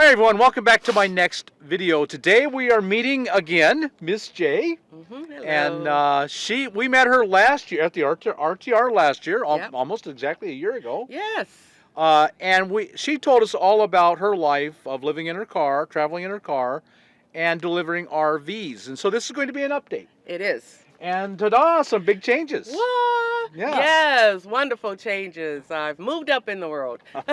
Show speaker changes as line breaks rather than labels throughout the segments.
Hi everyone, welcome back to my next video. Today we are meeting again Miss J.
Hello.
And we met her last year at the RTR last year,
Yep.
almost exactly a year ago.
Yes.
She told us all about her life of living in her car, traveling in her car, and delivering RVs. And so this is going to be an update.
It is.
And ta-da, some big changes.
What?
Yeah.
Yes, wonderful changes. I've moved up in the world.
Well,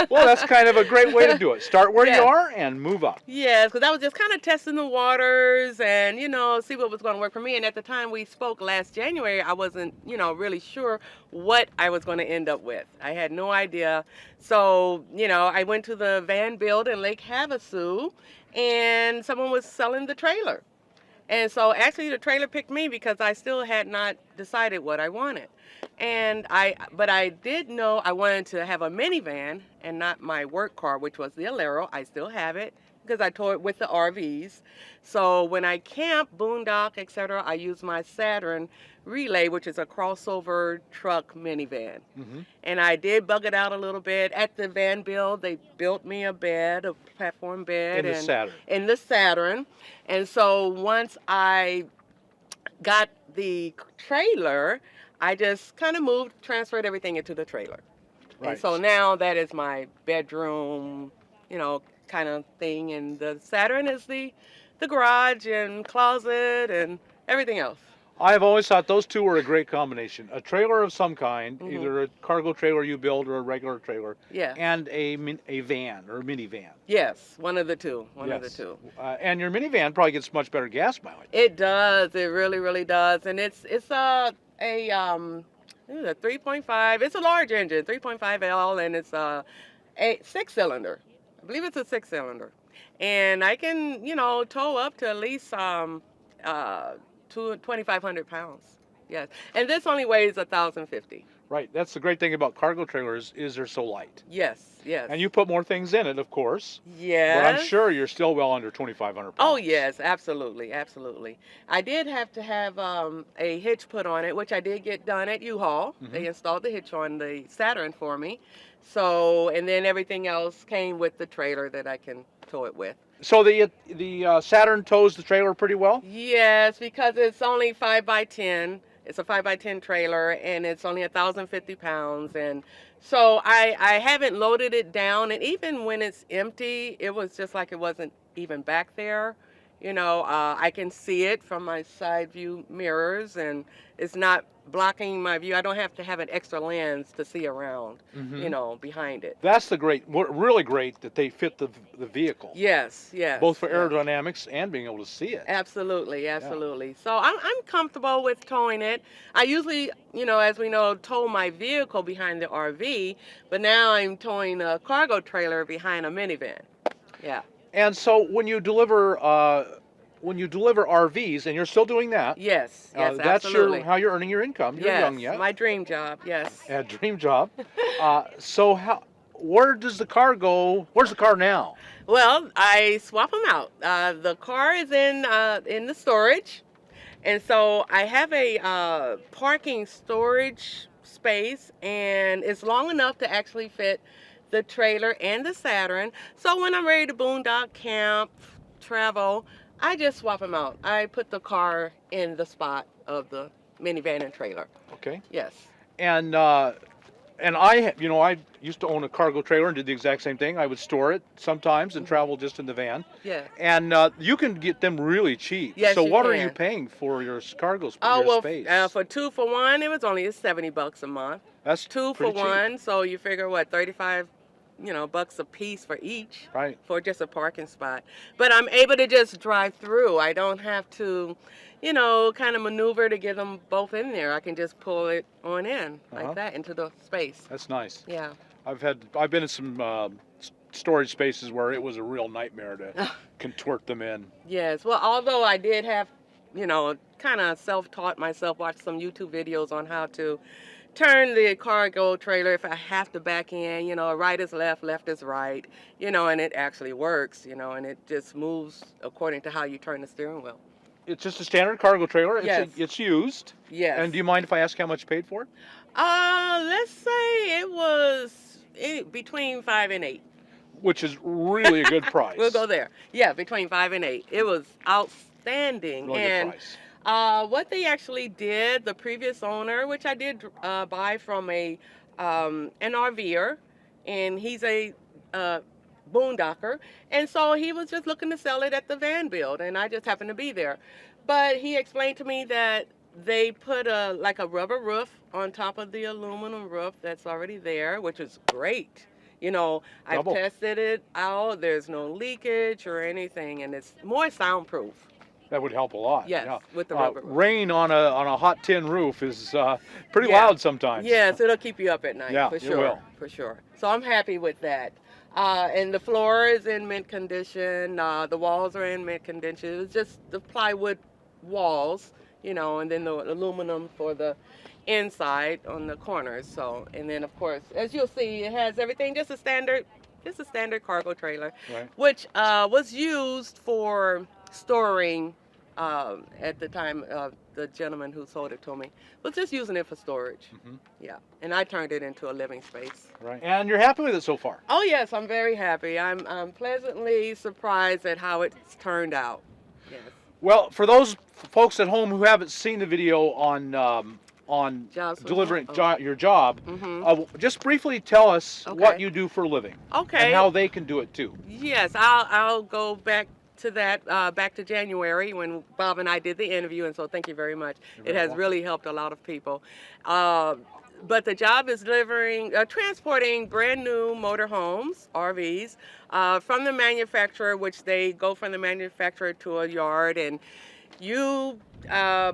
that's kind of a great way to do it. Start where you
Yes.
are and move up.
Yes, because I was just kind of testing the waters and, see what was going to work for me. And at the time we spoke last January, I wasn't, really sure what I was going to end up with. I had no idea. So, I went to the van build in Lake Havasu and someone was selling the trailer. And so actually the trailer picked me because I still had not decided what I wanted. But I did know I wanted to have a minivan and not my work car, which was the Alero. I still have it because I towed it with the RVs. So when I camp, boondock, etc., I use my Saturn Relay, which is a crossover truck minivan.
Mm-hmm.
And I did bug it out a little bit. At the van build, they built me a bed, a platform bed.
In the Saturn.
In the Saturn. And so once I got the trailer, I just kind of transferred everything into the trailer.
Right.
And so now that is my bedroom, kind of thing. And the Saturn is the garage and closet and everything else.
I've always thought those two were a great combination. A trailer of some kind,
Mhm.
either a cargo trailer you build or a regular trailer,
Yeah.
and a van or a minivan.
Yes, one of the two. One of the
Yes.
two.
And your minivan probably gets much better gas mileage.
It does. It really, really does. And it's a 3.5. It's a large engine, 3.5L, and it's a 6-cylinder. I believe it's a 6-cylinder. And I can, tow up to at least 2,500 pounds. Yes. And this only weighs 1,050.
Right. That's the great thing about cargo trailers is they're so light.
Yes, yes.
And you put more things in it, of course.
Yes.
But I'm sure you're still well under 2,500 pounds.
Oh, yes, absolutely, absolutely. I did have to have a hitch put on it, which I did get done at U-Haul.
Mhm.
They installed the hitch on the Saturn for me. So, and then everything else came with the trailer that I can tow it with.
So the Saturn tows the trailer pretty well?
Yes, because it's only 5x10. It's a 5x10 trailer, and it's only 1,050 pounds. And so I haven't loaded it down. And even when it's empty, it was just like it wasn't even back there. I can see it from my side view mirrors, and it's not blocking my view. I don't have to have an extra lens to see around,
Mhm.
behind it.
That's really great that they fit the vehicle.
Yes, yes.
Both for
yes.
aerodynamics and being able to see it.
Absolutely, absolutely. So I'm comfortable with towing it. I usually, as we know, tow my vehicle behind the RV, but now I'm towing a cargo trailer behind a minivan. Yeah.
And so when you deliver RVs, and you're still doing that,
Yes, yes,
that's
absolutely.
how you're earning your income. You're
yes,
young yet.
my dream job. Yes.
A dream job. So where does the car go? Where's the car now?
Well, I swap them out. The car is in the storage, and so I have a parking storage space, and it's long enough to actually fit the trailer and the Saturn. So when I'm ready to boondock, camp, travel, I just swap them out. I put the car in the spot of the minivan and trailer.
Okay.
Yes.
And I used to own a cargo trailer and did the exact same thing. I would store it sometimes and travel just in the van.
Yeah.
And you can get them really cheap.
Yes,
so
you
what are
can.
you paying for your cargo
Oh,
your
well,
space?
for 2 for 1, it was only $70 a month.
That's
2 for
pretty cheap.
1, so you figure what, 35, bucks a piece for each.
Right.
For just a parking spot. But I'm able to just drive through. I don't have to, kind of maneuver to get them both in there. I can just pull it on in like that into the space.
That's nice.
Yeah.
I've been in some storage spaces where it was a real nightmare to contort them in.
Yes. Well, although I did have, kind of self-taught myself, watched some YouTube videos on how to turn the cargo trailer if I have to back in, right is left, left is right, and it actually works, and it just moves according to how you turn the steering wheel.
It's just a standard cargo trailer.
Yes.
It's used.
Yes.
And do you mind if I ask how much you paid for it?
Let's say it was between 5 and 8.
which is really a good price.
We'll go there. Yeah, between 5 and 8. It was outstanding.
Really good
And
price.
what they actually did, the previous owner, which I did buy from an RVer, and he's a boondocker, and so he was just looking to sell it at the van build, and I just happened to be there. But he explained to me that they put a rubber roof on top of the aluminum roof that's already there, which is great. You know, I've
Double.
tested it out. There's no leakage or anything, and it's more soundproof.
That would help a lot.
Yes,
Yeah.
with the rubber roof.
Rain on a hot tin roof is pretty
Yeah.
loud sometimes.
Yes, it'll keep you up at night.
Yeah,
for
it
sure.
will.
For sure. So I'm happy with that. And the floor is in mint condition. The walls are in mint condition. It's just the plywood walls, you know, and then the aluminum for the inside on the corners. So, and then of course, as you'll see, it has everything, just a standard cargo trailer,
Right.
which was used for storing at the time. The gentleman who sold it to me was just using it for storage.
Mhm.
Yeah, and I turned it into a living space.
Right. And you're happy with it so far?
Oh yes, I'm very happy. I'm pleasantly surprised at how it's turned out. Yes.
Well, for those folks at home who haven't seen the video on
Jobs with
delivering
Home.
your job,
Mhm.
just briefly tell us what
Okay.
you do for a living
Okay.
and how they can do it too.
Yes, I'll go back to that, back to January when Bob and I did the interview, and so thank you very much.
You're
It
very
has
welcome.
really helped a lot of people. But the job is transporting brand new motorhomes, RVs, from the manufacturer, which they go from the manufacturer to a yard, and you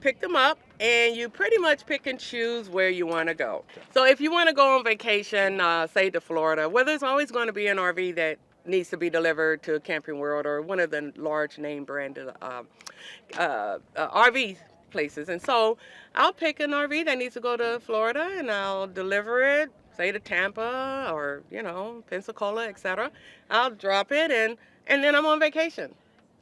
pick them up, and you pretty much pick and choose where you want to go. So if you want to go on vacation, say to Florida, well, there's always going to be an RV that needs to be delivered to Camping World or one of the large name branded RV places. And so I'll pick an RV that needs to go to Florida, and I'll deliver it, say to Tampa or, you know, Pensacola, etc. I'll drop it, and then I'm on vacation.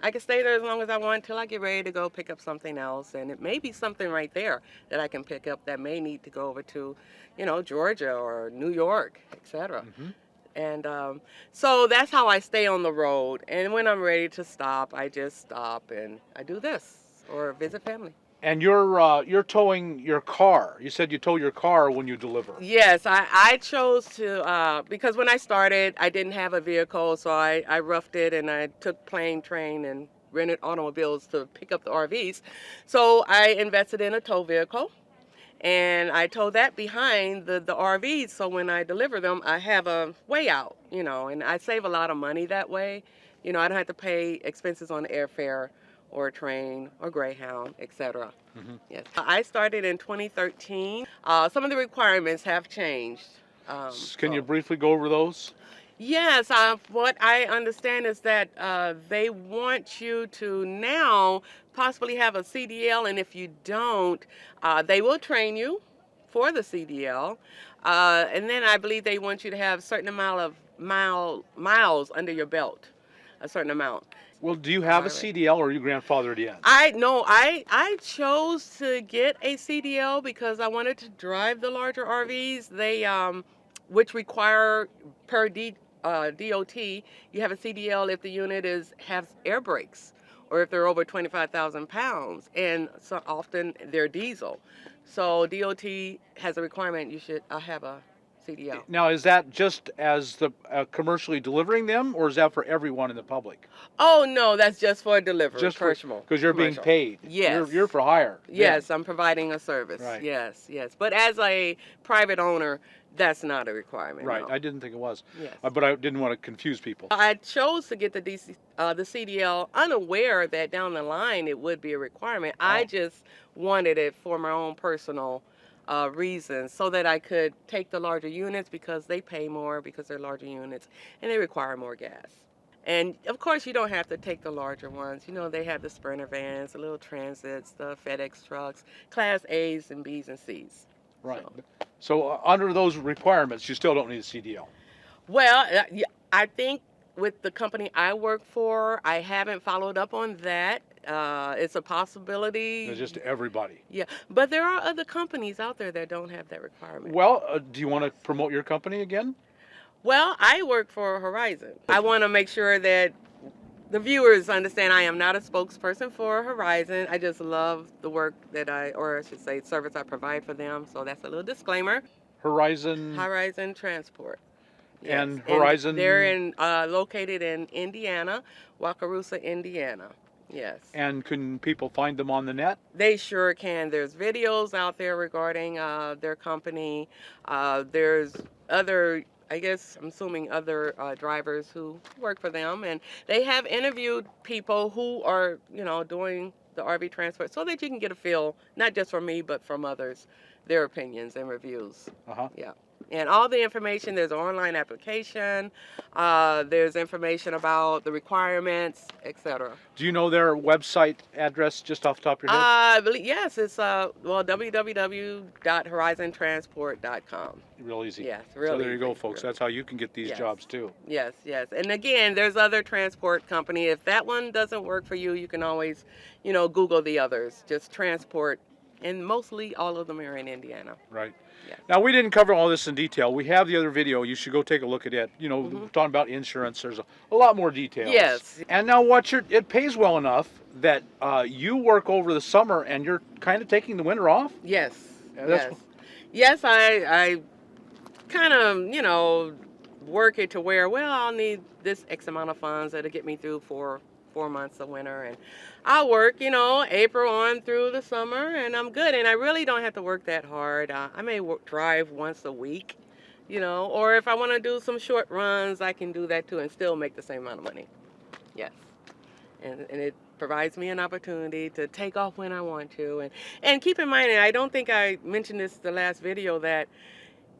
I can stay there as long as I want until I get ready to go pick up something else. And it may be something right there that I can pick up that may need to go over to, you know, Georgia or New York, etc.
Mhm.
And so that's how I stay on the road. And when I'm ready to stop, I just stop and I do this or visit family.
And you're towing your car. You said you tow your car when you deliver.
Yes, I chose to, because when I started, I didn't have a vehicle, so I roughed it and I took plane, train, and rented automobiles to pick up the RVs. So I invested in a tow vehicle, and I tow that behind the RVs, so when I deliver them, I have a way out, you know, and I save a lot of money that way. You know, I don't have to pay expenses on airfare or train or Greyhound, etc.
Mhm.
Yes. I started in 2013. Some of the requirements have changed.
Can you
so-
briefly go over those?
Yes, what I understand is that they want you to now possibly have a CDL, and if you don't, they will train you for the CDL, and then I believe they want you to have a certain amount of miles under your belt, a certain amount.
Well, do you have a
Alright.
CDL or are you grandfathered in?
I chose to get a CDL because I wanted to drive the larger RVs. They which require per DOT, you have a CDL if the unit has air brakes or if they're over 25,000 pounds, and so often they're diesel. So DOT has a requirement you should have a CDL.
Now, is that just as the commercially delivering them, or is that for everyone in the public?
Oh no, that's just for delivery.
Just
commercial.
because you're being
Commercial.
paid.
Yes.
You're for hire.
Yes, I'm providing a service.
Right.
Yes, yes. But as a private owner, that's not a requirement.
Right.
No.
I didn't think it was.
Yes.
But I didn't want to confuse people.
I chose to get the CDL unaware that down the line it would be a requirement. I
Oh.
just wanted it for my own personal reasons so that I could take the larger units because they pay more because they're larger units and they require more gas. And of course, you don't have to take the larger ones. You know, they have the Sprinter vans, the little transits, the FedEx trucks, Class A's and B's and C's.
Right.
So-
So under those requirements, you still don't need a CDL.
Well, yeah, I think with the company I work for, I haven't followed up on that. It's a possibility.
It's just everybody.
Yeah, but there are other companies out there that don't have that requirement.
Well, do you want to promote your company again?
Well, I work for Horizon. I want to make sure that the viewers understand I am not a spokesperson for Horizon. I just love the work that or I should say, service I provide for them. So that's a little disclaimer.
Horizon
Horizon Transport.
and
Yes.
Horizon.
They're located in Indiana, Wakarusa, Indiana. Yes.
And can people find them on the net?
They sure can. There's videos out there regarding their company. There's other, I guess, I'm assuming other drivers who work for them, and they have interviewed people who are, doing the RV transport, so that you can get a feel, not just from me, but from others, their opinions and reviews.
Uh-huh.
Yeah. And all the information, there's an online application, there's information about the requirements, etc.
Do you know their website address just off the top of your head?
I believe, yes, it's www.horizontransport.com.
Real easy.
Yes,
So
really.
there you go,
easy,
folks.
really.
That's how you can get these
Yes.
jobs too.
Yes, yes. And again, there's other transport company. If that one doesn't work for you, you can always, Google the others. Just transport, and mostly all of them are in Indiana.
Right.
Yes.
Now, we didn't cover all this in detail. We have the other video. You should go take a look at it. Talking about insurance. There's a lot more details.
Yes.
And now, it pays well enough that you work over the summer and you're kind of taking the winter off.
Yes.
Yeah, that's-
Yes. Yes, I kind of, work it to where, well, I'll need this X amount of funds that'll get me through for 4 months of winter, and I'll work, April on through the summer, and I'm good. And I really don't have to work that hard. I may drive once a week, or if I want to do some short runs, I can do that too and still make the same amount of money. Yes. And it provides me an opportunity to take off when I want to. And keep in mind, and I don't think I mentioned this the last video, that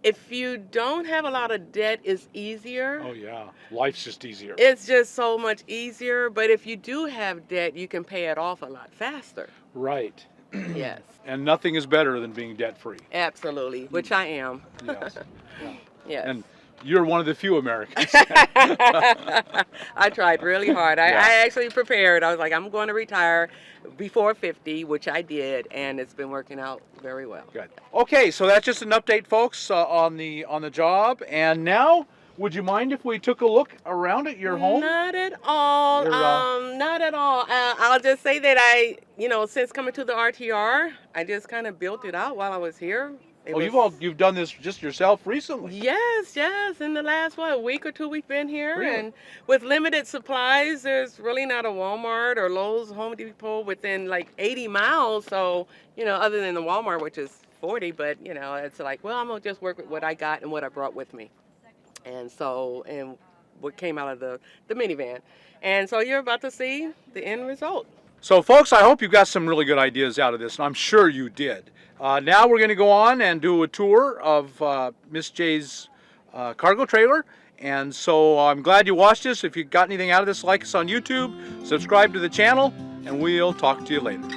if you don't have a lot of debt, it's easier.
Oh, yeah. Life's just easier.
It's just so much easier. But if you do have debt, you can pay it off a lot faster.
Right.
Yes,
And nothing is better than being debt-free.
absolutely, which I am.
Yes. Yeah.
Yes.
And you're one of the few Americans.
I tried really hard. I actually prepared. I was like, I'm going to retire before 50, which I did, and it's been working out very well.
Good. Okay, so that's just an update, folks, on the job. And now, would you mind if we took a look around at your home?
Not at all. Not at all. I'll just say that since coming to the RTR, I just kind of built it out while I was here.
You've done this just yourself recently.
Yes. In the last week or two we've been here,
Really?
and with limited supplies, there's really not a Walmart or Lowe's, Home Depot within like 80 miles. So other than the Walmart, which is 40, but it's like, well, I'm gonna just work with what I got and what I brought with me, and what came out of the minivan, and so you're about to see the end result.
So, folks, I hope you got some really good ideas out of this, and I'm sure you did. Now we're going to go on and do a tour of Miss J's cargo trailer. And so I'm glad you watched this. If you got anything out of this, like us on YouTube, subscribe to the channel, and we'll talk to you later.